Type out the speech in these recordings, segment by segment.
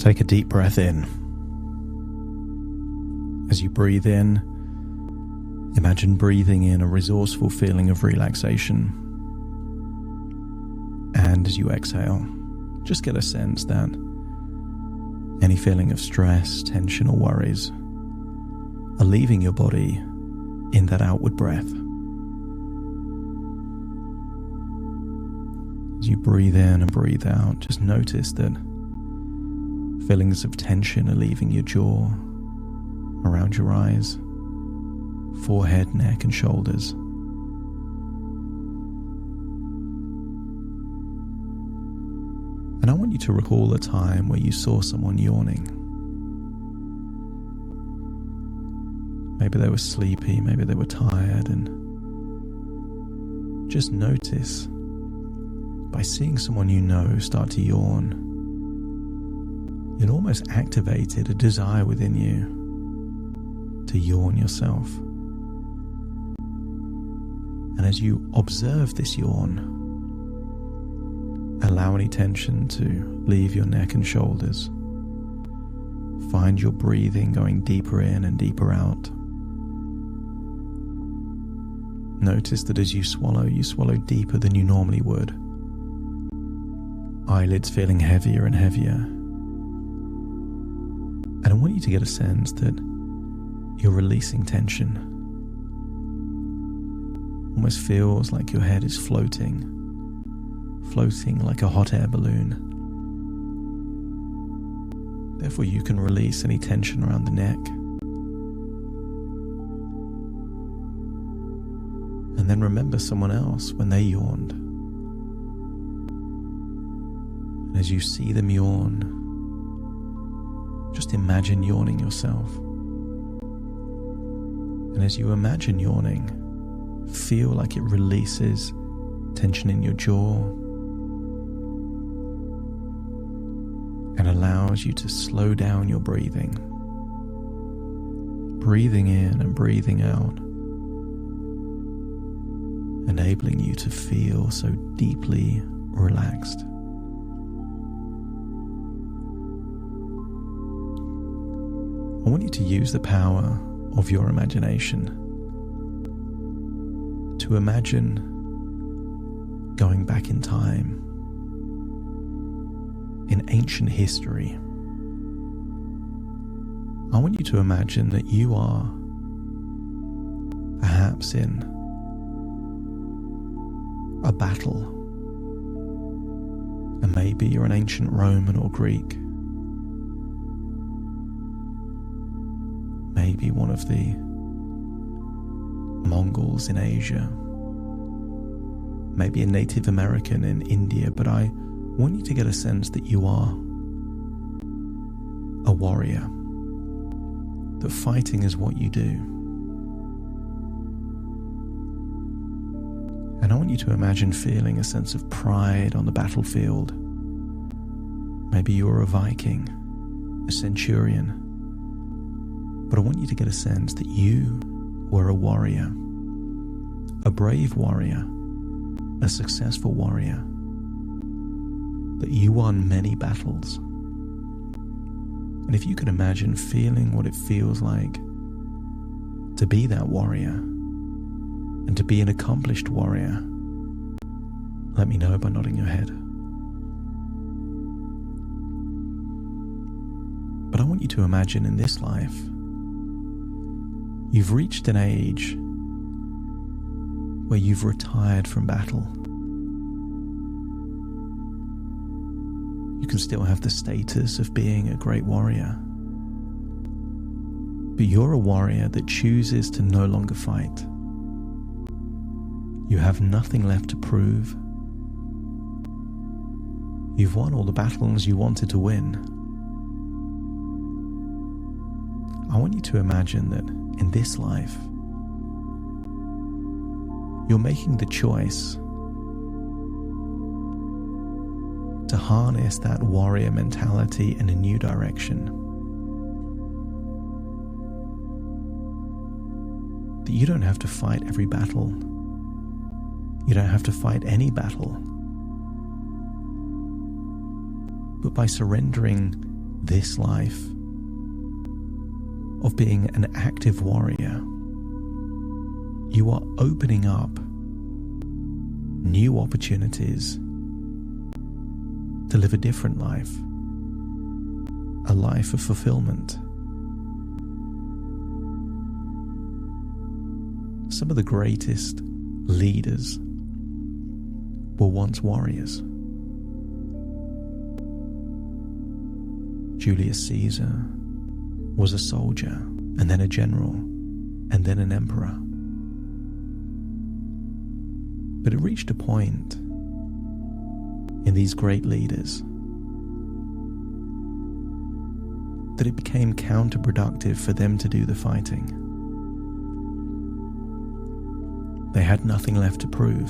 Take a deep breath in. As you breathe in, imagine breathing in a resourceful feeling of relaxation. And as you exhale, just get a sense that any feeling of stress, tension, or worries are leaving your body in that outward breath. As you breathe in and breathe out, just notice that feelings of tension are leaving your jaw, around your eyes, forehead, neck, and shoulders. And I want you to recall a time where you saw someone yawning. Maybe they were sleepy, maybe they were tired, and just notice, by seeing someone you know start to yawn, it almost activated a desire within you to yawn yourself. And as you observe this yawn, allow any tension to leave your neck and shoulders. Find your breathing going deeper in and deeper out. Notice that as you swallow deeper than you normally would. Eyelids feeling heavier and heavier. And I want you to get a sense that you're releasing tension. Almost feels like your head is floating like a hot air balloon. Therefore, you can release any tension around the neck. And then remember someone else when they yawned. And as you see them yawn, just imagine yawning yourself. And as you imagine yawning, feel like it releases tension in your jaw and allows you to slow down your breathing. Breathing in and breathing out, enabling you to feel so deeply relaxed. I want you to use the power of your imagination to imagine going back in time in ancient history. I want you to imagine that you are perhaps in a battle, and maybe you're an ancient Roman or Greek. Maybe one of the Mongols in Asia, maybe a Native American in India, but I want you to get a sense that you are a warrior, that fighting is what you do. And I want you to imagine feeling a sense of pride on the battlefield. Maybe you're a Viking, a centurion, but I want you to get a sense that you were a warrior, a brave warrior, a successful warrior, that you won many battles. And if you can imagine feeling what it feels like to be that warrior and to be an accomplished warrior, let me know by nodding your head. But I want you to imagine in this life, you've reached an age where you've retired from battle. You can still have the status of being a great warrior, but you're a warrior that chooses to no longer fight. You have nothing left to prove. You've won all the battles you wanted to win. I want you to imagine that in this life, you're making the choice to harness that warrior mentality in a new direction. That you don't have to fight every battle. You don't have to fight any battle. But by surrendering this life of being an active warrior, you are opening up new opportunities to live a different life, a life of fulfillment. Some of the greatest leaders were once warriors. Julius Caesar was a soldier, and then a general, and then an emperor. But it reached a point in these great leaders that it became counterproductive for them to do the fighting. They had nothing left to prove.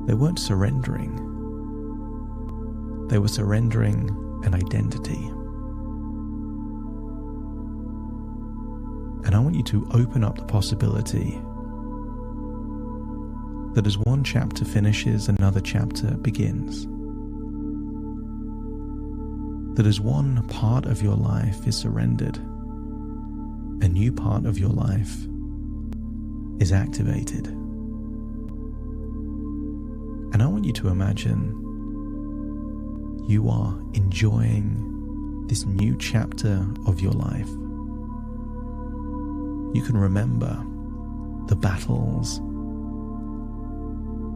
They weren't surrendering. They were surrendering an identity. And I want you to open up the possibility that as one chapter finishes, another chapter begins. That as one part of your life is surrendered, a new part of your life is activated. And I want you to imagine you are enjoying this new chapter of your life. You can remember the battles,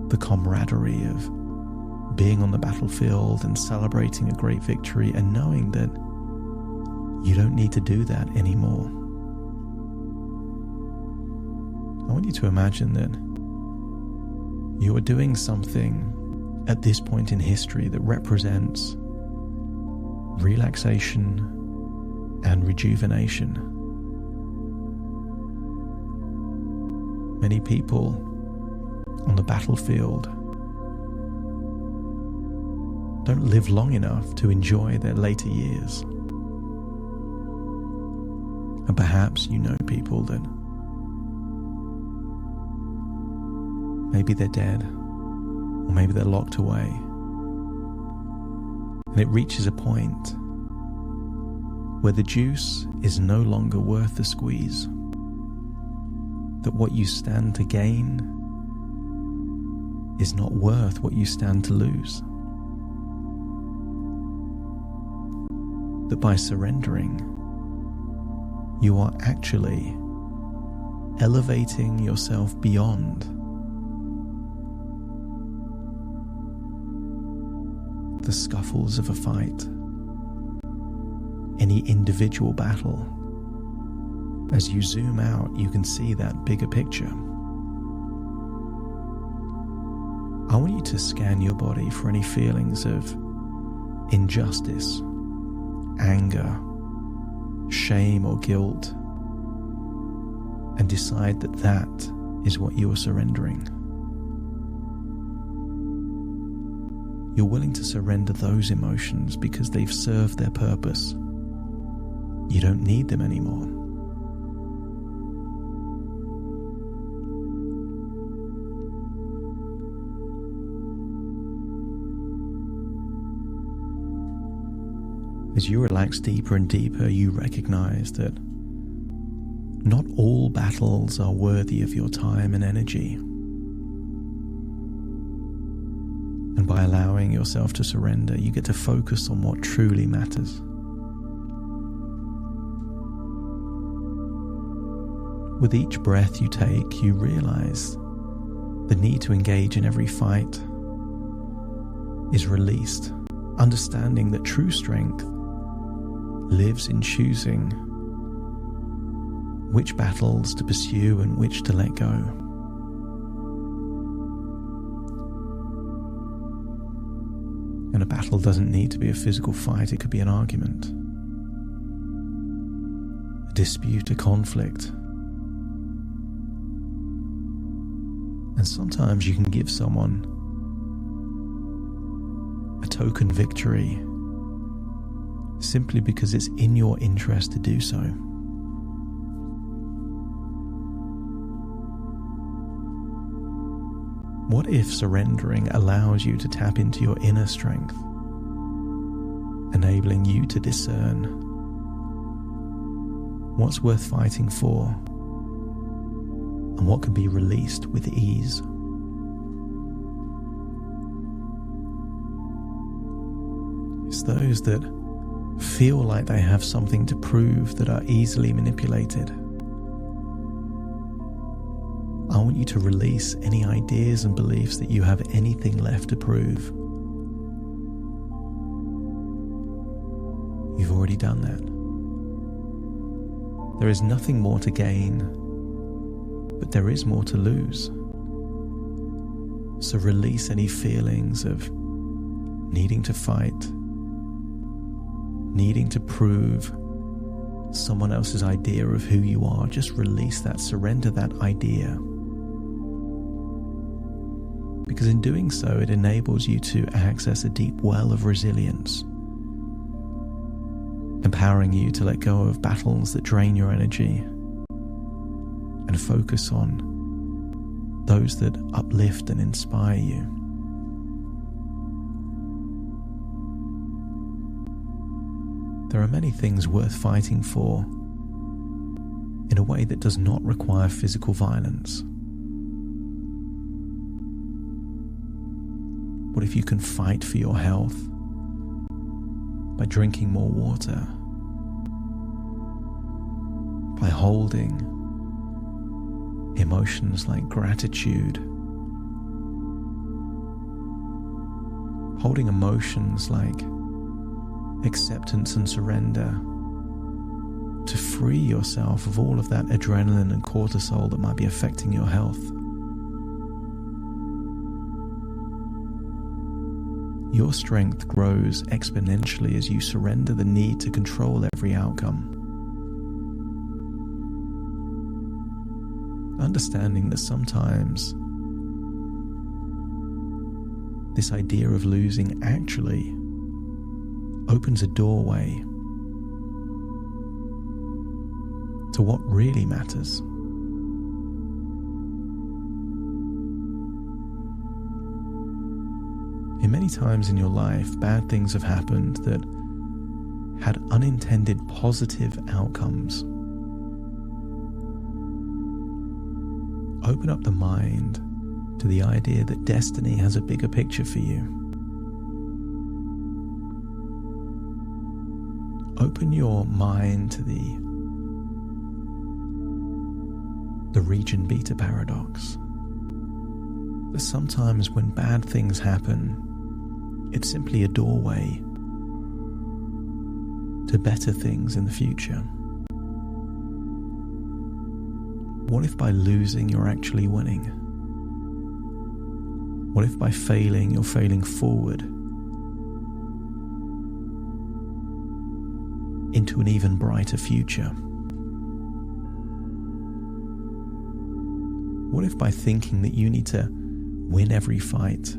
the camaraderie of being on the battlefield and celebrating a great victory, and knowing that you don't need to do that anymore. I want you to imagine that you are doing something at this point in history that represents relaxation and rejuvenation. Many people on the battlefield don't live long enough to enjoy their later years. And perhaps you know people that maybe they're dead, or maybe they're locked away. And it reaches a point where the juice is no longer worth the squeeze. That what you stand to gain is not worth what you stand to lose. That by surrendering, you are actually elevating yourself beyond the scuffles of a fight, any individual battle. As you zoom out, you can see that bigger picture. I want you to scan your body for any feelings of injustice, anger, shame or guilt, and decide that that is what you are surrendering. You're willing to surrender those emotions because they've served their purpose. You don't need them anymore. As you relax deeper and deeper, you recognize that not all battles are worthy of your time and energy. And by allowing yourself to surrender, you get to focus on what truly matters. With each breath you take, you realize the need to engage in every fight is released, understanding that true strength lives in choosing which battles to pursue and which to let go. And a battle doesn't need to be a physical fight, it could be an argument, a dispute, a conflict. And sometimes you can give someone a token victory simply because it's in your interest to do so. What if surrendering allows you to tap into your inner strength enabling you to discern what's worth fighting for and what can be released with ease. It's those that feel like they have something to prove that are easily manipulated. I want you to release any ideas and beliefs that you have anything left to prove. You've already done that. There is nothing more to gain, but there is more to lose. So release any feelings of needing to fight, needing to prove someone else's idea of who you are. Just release that, surrender that idea. Because in doing so, it enables you to access a deep well of resilience, empowering you to let go of battles that drain your energy and focus on those that uplift and inspire you. There are many things worth fighting for in a way that does not require physical violence. What if you can fight for your health by drinking more water, by holding emotions like gratitude, holding emotions like acceptance and surrender to free yourself of all of that adrenaline and cortisol that might be affecting your health? Your strength grows exponentially as you surrender the need to control every outcome. Understanding that sometimes this idea of losing actually opens a doorway to what really matters. In many times in your life, bad things have happened that had unintended positive outcomes. Open up the mind to the idea that destiny has a bigger picture for you. Open your mind to the region beta paradox. That sometimes when bad things happen, it's simply a doorway to better things in the future. What if by losing you're actually winning? What if by failing you're failing forward into an even brighter future? What if by thinking that you need to win every fight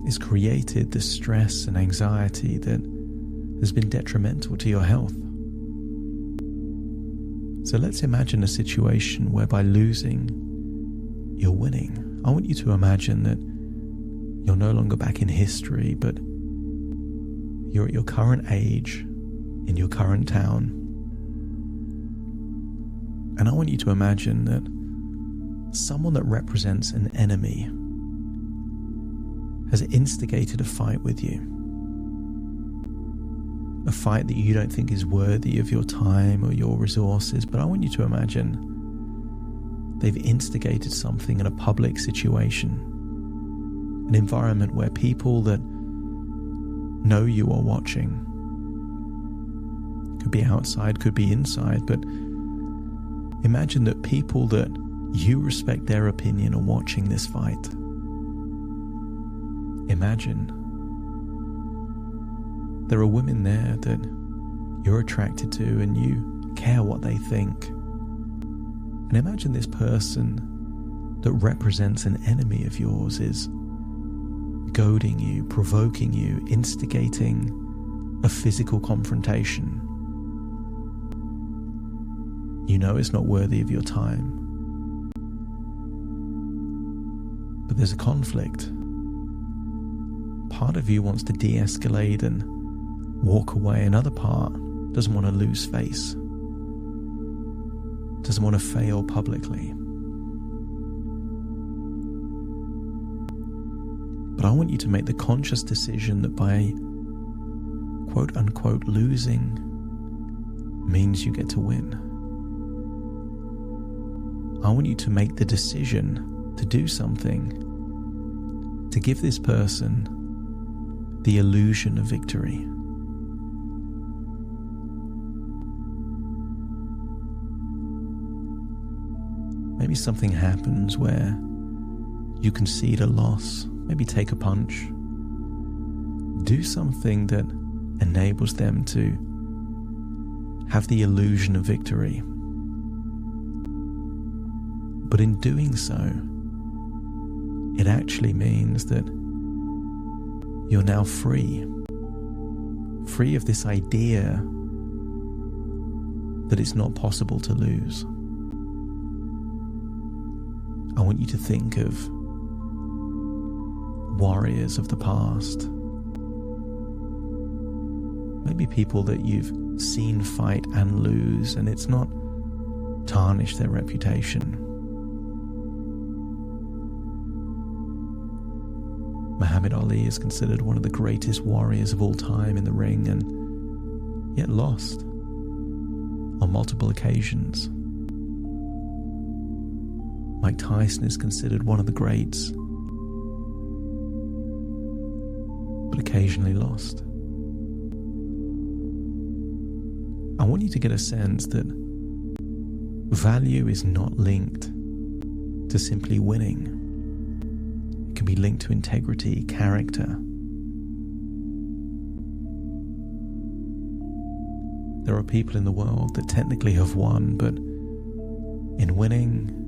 has created the stress and anxiety that has been detrimental to your health? So let's imagine a situation where by losing, you're winning. I want you to imagine that you're no longer back in history, but you're at your current age, in your current town. And I want you to imagine that someone that represents an enemy has instigated a fight with you. A fight that you don't think is worthy of your time or your resources, but I want you to imagine they've instigated something in a public situation, an environment where people that know you are watching. Could be outside, could be inside, but imagine that people that you respect their opinion are watching this fight. Imagine there are women there that you're attracted to and you care what they think. And imagine this person that represents an enemy of yours is goading you, provoking you, instigating a physical confrontation. You know it's not worthy of your time. But there's a conflict. part of you wants to de-escalate and walk away. Another part doesn't want to lose face, doesn't want to fail publicly. But I want you to make the conscious decision that by quote unquote losing means you get to win. I want you to make the decision to do something to give this person the illusion of victory. Maybe something happens where you concede a loss, maybe take a punch. Do something that enables them to have the illusion of victory. But in doing so, it actually means that you're now free of this idea that it's not possible to lose. I want you to think of warriors of the past. Maybe people that you've seen fight and lose, and it's not tarnished their reputation. Muhammad Ali is considered one of the greatest warriors of all time in the ring, and yet lost on multiple occasions. Mike Tyson is considered one of the greats, but occasionally lost. I want you to get a sense that value is not linked to simply winning. It can be linked to integrity, character. There are people in the world that technically have won, but in winning,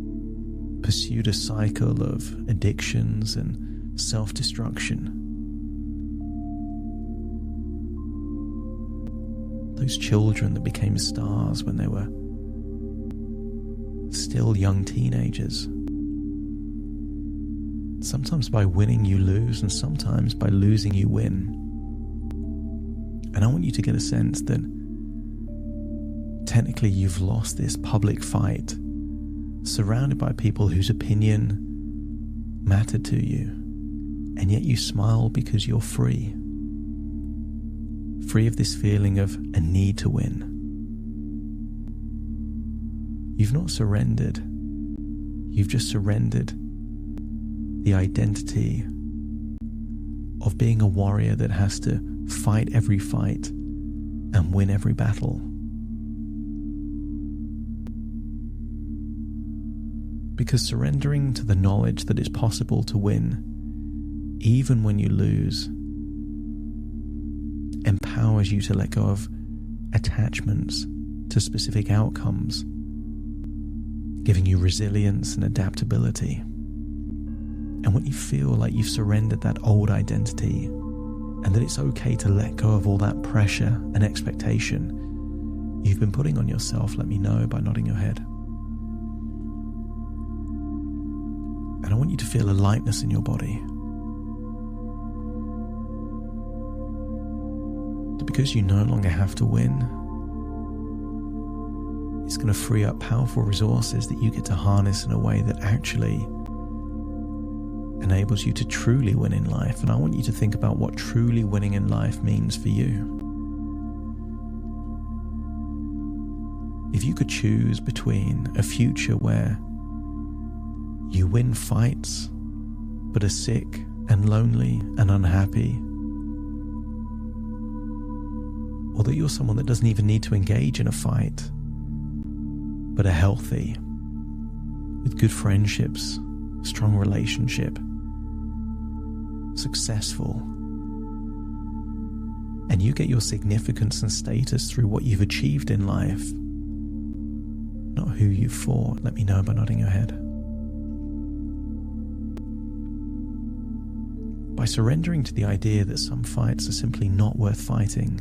pursued a cycle of addictions and self-destruction. Those children that became stars when they were still young teenagers. Sometimes by winning you lose, and sometimes by losing you win. And I want you to get a sense that technically you've lost this public fight, surrounded by people whose opinion mattered to you, and yet you smile because you're free of this feeling of a need to win. You've not surrendered, you've just surrendered the identity of being a warrior that has to fight every fight and win every battle. Because surrendering to the knowledge that it's possible to win, even when you lose, empowers you to let go of attachments to specific outcomes, giving you resilience and adaptability. And when you feel like you've surrendered that old identity, and that it's okay to let go of all that pressure and expectation you've been putting on yourself, let me know by nodding your head. And I want you to feel a lightness in your body. Because you no longer have to win, it's going to free up powerful resources that you get to harness in a way that actually enables you to truly win in life. And I want you to think about what truly winning in life means for you. If you could choose between a future where you win fights but are sick and lonely and unhappy, or that you're someone that doesn't even need to engage in a fight, but are healthy, with good friendships, strong relationship, successful, and you get your significance and status through what you've achieved in life, not who you've fought, let me know by nodding your head. By surrendering to the idea that some fights are simply not worth fighting,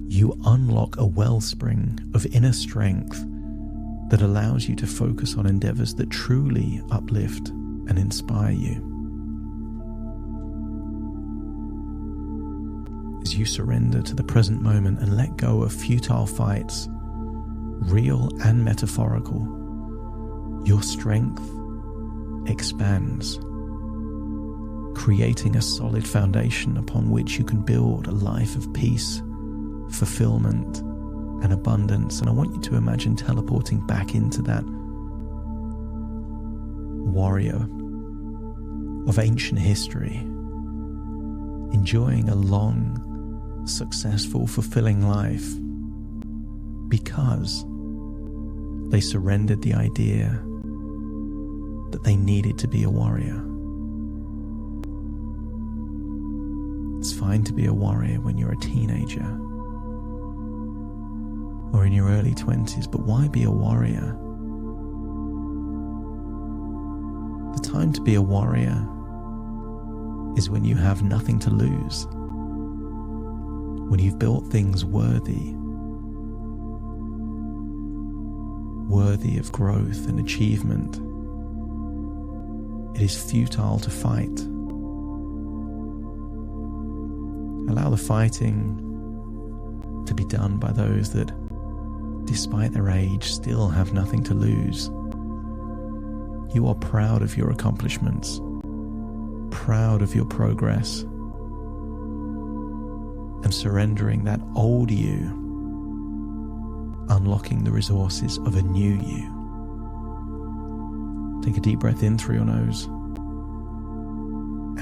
you unlock a wellspring of inner strength that allows you to focus on endeavors that truly uplift and inspire you. you surrender to the present moment and let go of futile fights, real and metaphorical, your strength expands, creating a solid foundation upon which you can build a life of peace, fulfillment, and abundance. And I want you to imagine teleporting back into that warrior of ancient history, enjoying a long, successful, fulfilling life because they surrendered the idea that they needed to be a warrior. It's fine to be a warrior when you're a teenager or in your early 20s, but why be a warrior? The time to be a warrior is when you have nothing to lose, when you've built things worthy of growth and achievement. It is futile to fight. Allow the fighting to be done by those that, despite their age, still have nothing to lose. You are proud of your accomplishments, proud of your progress, and surrendering that old you, unlocking the resources of a new you. Take a deep breath in through your nose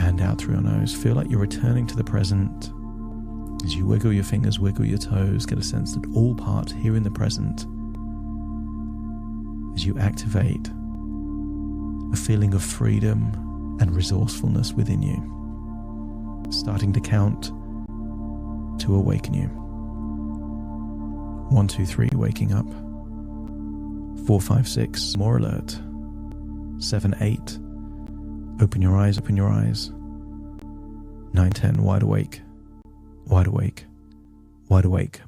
and out through your nose. Feel like you're returning to the present. As you wiggle your fingers, wiggle your toes, get a sense that all parts here in the present, as you activate a feeling of freedom and resourcefulness within you, starting to count to awaken you. 1, 2, 3, waking up. 4, 5, 6, more alert. 7, 8, open your eyes, open your eyes. 9, 10, wide awake, wide awake, wide awake.